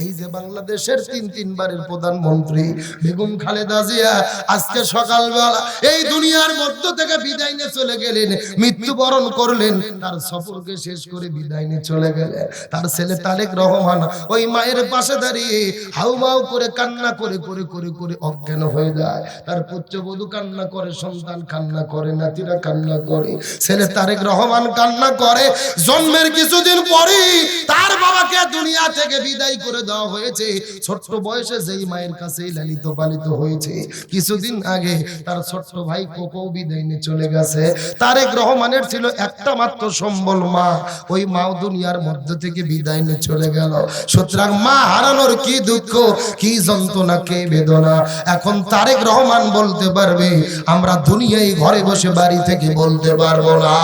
এই যে বাংলাদেশের তিনবারের প্রধানমন্ত্রী বেগম খালেদা জিয়া আজকে সকালবেলা এই দুনিয়ার মধ্য থেকে বিদায় নিয়ে চলে গেলেন, মৃত্যুবরণ করলেন। তার সফরকে শেষ করে বিদায় নিয়ে চলে গেলেন। তার ছেলে তারেক রহমান ওই মায়ের পাশে দাঁড়িয়ে হাউমাউ করে কান্না করে করে করে করে অজ্ঞান হয়ে যায়। তার পুত্রবধূ কান্না করে, সন্তান কান্না করে, নাতিরা কান্না করে, ছেলে তারেক রহমান কান্না করে। জন্মের কিছুদিন পরেই তার বাবাকে দুনিয়া থেকে বিদায় করে দেওয়া হয়েছে। ছোট্ট বয়সে যেই মায়ের কাছেই লালিত পালিত হয়েছে, কিছুদিন আগে তার ছোট্ট ভাই কোকো বিদায় নিয়ে চলে গেছে। তারেক রহমানের ছিল একটা মাত্র সম্বল মা, ওই মাও দুনিয়ার মধ্য থেকে বিদায় নিয়ে চলে গেল। সুতরাং মা হারানোর কি দুঃখ, কি যন্ত্রণা, কে বেদনা এখন তারেক রহমান বলতে পারবে, আমরা দুনিয়ায় ঘরে বসে বাড়ি থেকে বলতে পারবো না।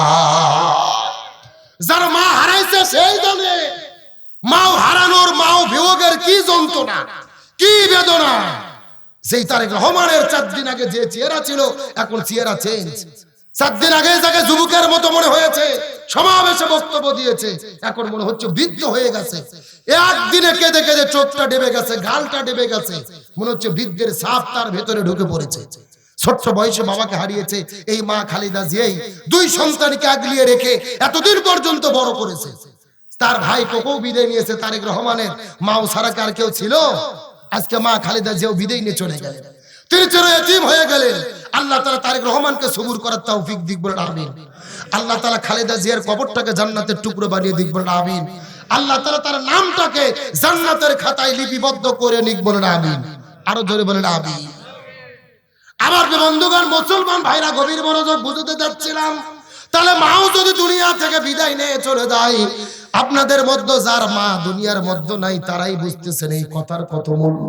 যারা মা হারাইছে সেই জানে মাও হারানোর, মাও বিয়োগের কি যন্ত্রণা, কি বেদনা। সেই তারেক রহমানের 4 দিন আগে যে চেহারা ছিল, এখন চেহারা চেঞ্জ। 4 দিন আগে যাকে যুবকের মতো মনে হয়েছে, সমাবেশে বক্তব্য দিয়েছে, এখন মনে হচ্ছে বৃদ্ধ হয়ে গেছে। একদিনে কেঁদে কেঁদে চোখটা ডেবে গেছে, গালটা ডেবে গেছে, মনে হচ্ছে বৃদ্ধের ছাপ তার ভেতরে ঢুকে পড়েছে। ছোট্ট বয়সে বাবাকে হারিয়েছে এই মা খালেদা জিয়াই 2 সন্তানকে আগলিয়ে রেখে এতদিন পর্যন্ত বড় করেছে। তার ভাই কোকো বিদায় নিয়েছে তারেক রহমানের, মাও ছাড়া কার কেউ ছিল? আজকে মা খালেদা জিয়াও বিদায় নিয়ে চলে গেলেন, তিনি চির এতিম হয়ে গেলেন। আল্লাহ তাআলা তারেক রহমানকে সবুর করার তৌফিক দিক, বলেন আমিন। আল্লাহ তাআলা খালেদা জিয়ার কবরটাকে জান্নাতের টুকরো বানিয়ে দিক, বলেন আমিন। আল্লাহ তাআলা তার নামটাকে জান্নাতের খাতায় লিপিবদ্ধ করে নিক, বলেন আমিন। আরো জোরে বলেন আমিন। আমার বন্ধুগণ, মুসলমান ভাইরা, গভীর মনোযোগ বুঝতে যাচ্ছিলাম। তাহলে মাও যদি দুনিয়া থেকে বিদায় নিয়ে চলে যায়, আপনাদের মধ্যে যার মা দুনিয়ার মধ্যে নাই, তারাই বুঝতেছেন এই কথার কত মূল্য।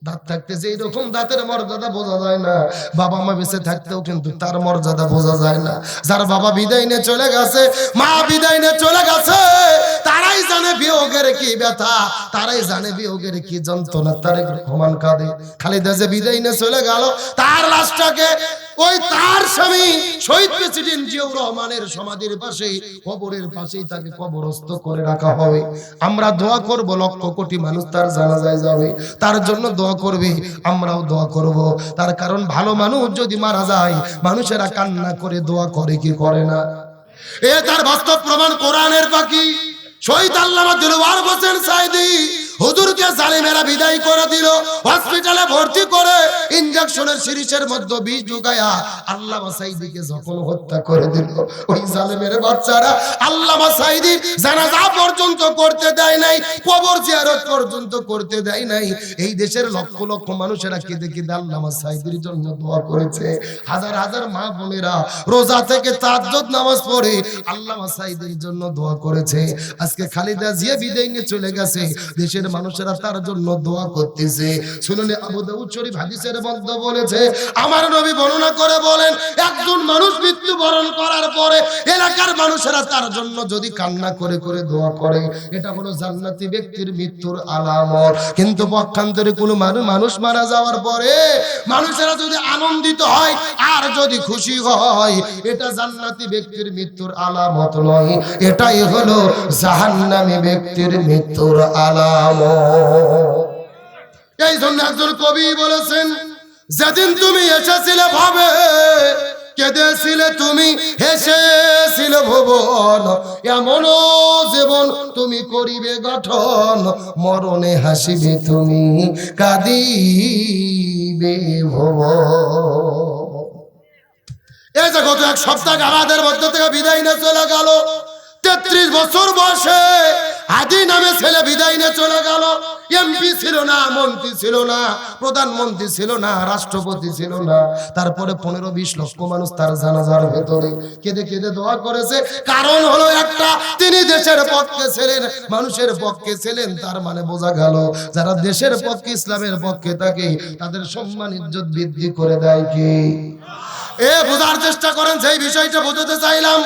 দাঁত থাকতে যে এরকম দাঁতের মর্যাদা বোঝা যায় না, বাবা মা বেঁচে থাকতেও কিন্তু তার মর্যাদা বোঝা যায় না। যার বাবা বিদায় নিয়ে চলে গেছে, মা বিদায় নিয়ে চলে গেছে, তারাই জানে বিয়োগের কি ব্যথা, তারাই জানে বিয়োগের কি যন্ত্রণা। তারেক রহমান কাঁদে, খালেদা যে বিদায় নিয়ে চলে গেল, তার লাশটাকে ওই তার স্বামী শহীদ প্রেসিডেন্ট জিয়াউর রহমানের সমাধির পাশে, কবরের পাশেই তাকে কবরস্থ করে রাখা হবে। আমরা দোয়া করব, লক্ষ কোটি মানুষ তার জানাজায় যাবে, তার জন্য দোয়া করবে, আমরাও দোয়া করব। তার কারণ ভালো মানুষ যদি মারা যায়, মানুষেরা কান্না করে দোয়া করে কি করে না? এ তার বাস্তব প্রমাণ কোরআনের পাখি শহীদ আল্লামা দিলওয়ার হোসেন সাইদি হুজুরকে জালিমেরা বিদায় করে দিল, হসপিটালে ভর্তি করে ইনজেকশনের সিরিজের মধ্যে বিষ ঢুকায়া আল্লামা সাইদিকে যখন হত্যা করে দিল, ওই জালিমের বাচ্চারা আল্লামা সাইদি জানাজা পর্যন্ত করতে দেয় নাই, কবর জিয়ারত পর্যন্ত করতে দেয় নাই। এই দেশের লক্ষ লক্ষ মানুষেরা কেঁদে কেঁদে আল্লামা সাইদির জন্য দোয়া করেছে। হাজার হাজার মা বোনেরা রোজা থেকে তাহাজ্জুদ নামাজ পড়ে আল্লামা সাইদির জন্য দোয়া করেছে। আজকে খালেদা জিয়া বিদায় নিয়ে চলে গেছে, দেশের মানুষেরা তার জন্য দোয়া করতেছে। শুনুন, আবু দাউদ শরীফ হাদিসের মধ্যে বলেছে, আমার নবী বর্ণনা করে বলেন, একজন মানুষ মৃত্যুবরণ করার পরে এলাকার মানুষেরা তার জন্য যদি কান্না করে করে দোয়া করে, এটা হলো জান্নাতি ব্যক্তির মৃত্যুর আলামত। কিন্তু পক্ষান্তরে কোনো মানুষ মারা যাওয়ার পরে মানুষেরা যদি আনন্দিত হয় আর যদি খুশি হয়, এটা জান্নাতি ব্যক্তির মৃত্যুর আলামত নয়, এটাই হলো জাহান্নামী ব্যক্তির মৃত্যুর আলামত। এই জন্য একজন কবি বলেছেন, যেদিন তুমি এসেছিলে ভাবে, কেঁদেছিলে তুমি, হেসেছিলে ভুবন, এমন জীবন তুমি করিবে গঠন, মরণে হাসিবে তুমি, কাঁদিবে ভুবন। এই যে গত 1 সপ্তাহ আমাদের মধ্য থেকে বিদায় নিয়ে চলে গেল, 33 বছর বয়সে আদি নামে ছেলে বিদায় নিয়ে চলে গেল। এমপি ছিল না, মন্ত্রী ছিল না, প্রধানমন্ত্রী ছিল না, রাষ্ট্রপতি ছিল না। তারপরে 15-20 লক্ষ মানুষ তার জানাজার ভেতরে কেঁদে কেঁদে দোয়া করেছে। কারণ হলো একটা, তিনি দেশের পক্ষে ছিলেন, মানুষের পক্ষে ছিলেন। তার মানে বোঝা গেল, যারা দেশের পক্ষে, ইসলামের পক্ষে থাকে, তাদের সম্মান ইজ্জত বৃদ্ধি করে দেয় কি? বোঝার চেষ্টা করেন, সেই বিষয়টা বোঝাতে চাইলাম।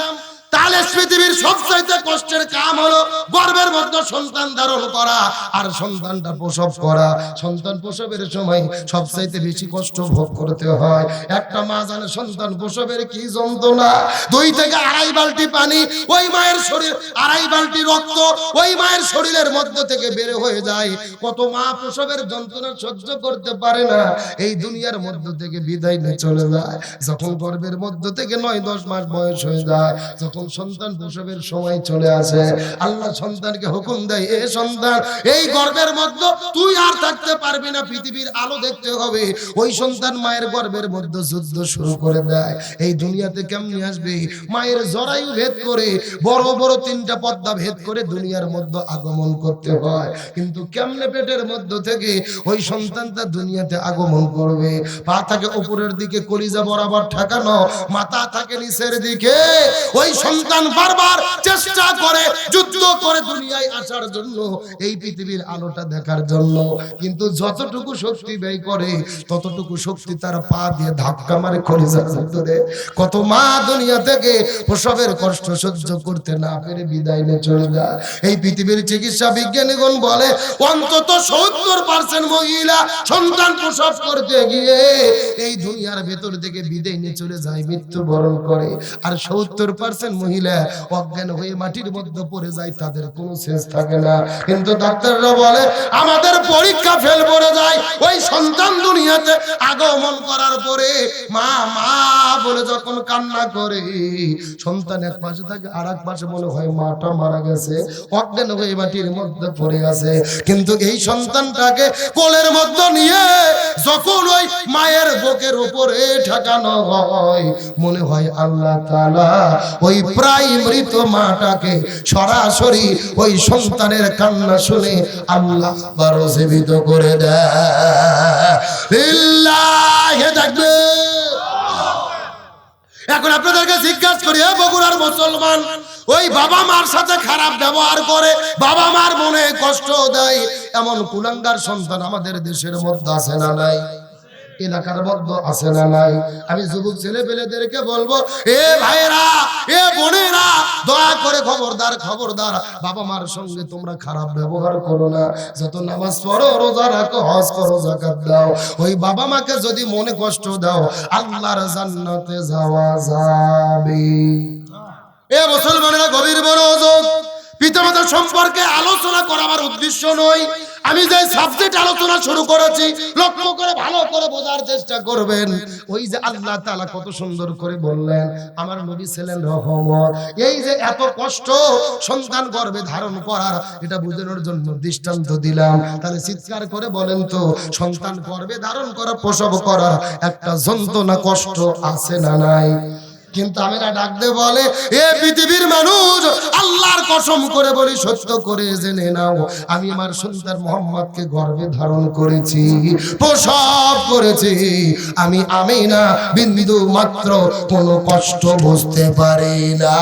তাহলে পৃথিবীর সবচাইতে কষ্টের কাম হলো গর্ভের মধ্যে সন্তান ধারণ করা আর সন্তানটা প্রসব করা। সন্তান প্রসবের সময় সবচাইতে বেশি কষ্ট ভোগ করতে হয়। একটা মা জানে সন্তান প্রসবের কি যন্ত্রণা। 2 থেকে 2.5 বালতি পানি ওই মায়ের শরীর, 2.5 বালতি রক্ত ওই মায়ের শরীরের মধ্যে থেকে বের হয়ে যায়। কত মা প্রসবের যন্ত্রণা সহ্য করতে পারে না, এই দুনিয়ার মধ্যে থেকে বিদায় নিয়ে চলে যায়। যখন গর্ভের মধ্যে থেকে 9-10 মাস বয়স হয়ে যায়, যখন সন্তান প্রসবের সময় চলে আসে, আল্লাহ সন্তানকে হুকুম দেয়, এ সন্তান এই গর্ভের মধ্যে তুই আর থাকতে পারবি না, পৃথিবীর আলো দেখতে হবে। ওই সন্তান মায়ের গর্ভের মধ্যে যুদ্ধ শুরু করে দেয়। এই দুনিয়াতে কেমনি আসবে? মায়ের জরায়ু ভেদ করে, বড় বড় 3টা পর্দা ভেদ করে দুনিয়ার মধ্যে আগমন করতে হয়। কিন্তু কেমনে পেটের মধ্যে থেকে ওই সন্তানটা দুনিয়াতে আগমন করবে? পা থাকে উপরের দিকে, কলিজা বরাবর ঠেকানো, মাথা থাকে নিচের দিকে। ওই সন্তান বারবার চেষ্টা করে, যুদ্ধ করে দুনিয়ায় আসার জন্য, এই পৃথিবীর আলোটা দেখার জন্য। কিন্তু যতটুকু শক্তি ব্যয় করে ততটুকু শক্তি তার পা দিয়ে ধাক্কা মারে কলিজার ভিতরে। কত মা দুনিয়া থেকে প্রসবের কষ্ট সহ্য করতে না পেরে বিদায় নিয়ে চলে যায়। এই পৃথিবীর চিকিৎসা বিজ্ঞানীগণ বলে অন্তত 70% মহিলা সন্তান প্রসব করতে গিয়ে এই দুনিয়ার ভেতর থেকে বিদায় নিয়ে চলে যায়, মৃত্যুবরণ করে। আর 70% মহিলা অজ্ঞান হয়ে মাটির মধ্যে পড়ে যায়, তাদের কোনো শেষ থাকে না। কিন্তু ডাক্তাররা বলে আমাদের পরীক্ষা ফেল করে যায় ওই সন্তান দুনিয়াতে আগমন করার পরে। মা মা বলে যখন কান্না করে, সন্তান এক পাশে থাকে, আর এক পাশে মনে হয় মাটা মারা গেছে, অজ্ঞান হয়ে মাটির মধ্যে পড়ে আছে। কিন্তু এই সন্তানটাকে কোলের মধ্যে নিয়ে যখন ওই মায়ের বুকের উপরে ঠেকানো হয়, মনে হয় আল্লাহ তাআলা ওই প্রায় মৃত মাটাকে সরাসরি ওই সন্তানের কান্না শুনে আল্লাহ আবার জীবিত করে দেয়। লিল্লাহি তাকবীর। এখন আপনাদেরকে জিজ্ঞাসা করি, বগুড়ার মুসলমান ওই বাবা মার সাথে খারাপ ব্যবহার করে, বাবা মার মনে কষ্ট দেয়, এমন কুলাঙ্গার সন্তান আমাদের দেশের মধ্যে আছে না নাই? এলাকার মধ্যে আছে না নাই? আমি যুবক ছেলে পেলেদেরকে বলবো, এ ভাইরা, এ বোনেরা, দয়া করে খবরদার খবরদার, বাবা মার সঙ্গে তোমরা খারাপ ব্যবহার করো না। যত নামাজ পড়ো, রোজা রাখো, হজ করো, যাকাত দাও, ওই বাবা মাকে যদি মনে কষ্ট দাও, আল্লাহর জান্নাতে যাওয়া যাবে। এ মুসলমানেরা গভীর মনোযোগ। পিতামাতার সম্পর্কে আলোচনা করা আমার উদ্দেশ্য নয়। আমি যে সাবজেক্ট আলোচনা শুরু করেছি, লক্ষ্য করে ভালো করে বোঝার চেষ্টা করবেন। ওই যে আল্লাহ তাআলা কত সুন্দর করে বললেন, আমার নবী ছিলেন রহমত। এই যে এত কষ্ট সন্তান গর্ভে ধারণ করার, এটা বোঝানোর জন্য দৃষ্টান্ত দিলাম। তাহলে চিৎকার করে বলেন তো, সন্তান গর্ভে ধারণ করা, প্রসব করার একটা যন্ত্রণা, কষ্ট আছে না নাই? কিন্তু আমিরা ডাক দিয়ে বলে, এ পৃথিবীর মানুষ, আল্লাহর কসম করে বলি, সত্য করে জেনে নাও, আমি আমার সন্তান মুহাম্মদকে গর্ভে ধারণ করেছি, প্রসব করেছি। আমি আমিনা বিন্দু মাত্র কোনো কষ্ট বুঝতে পারি না।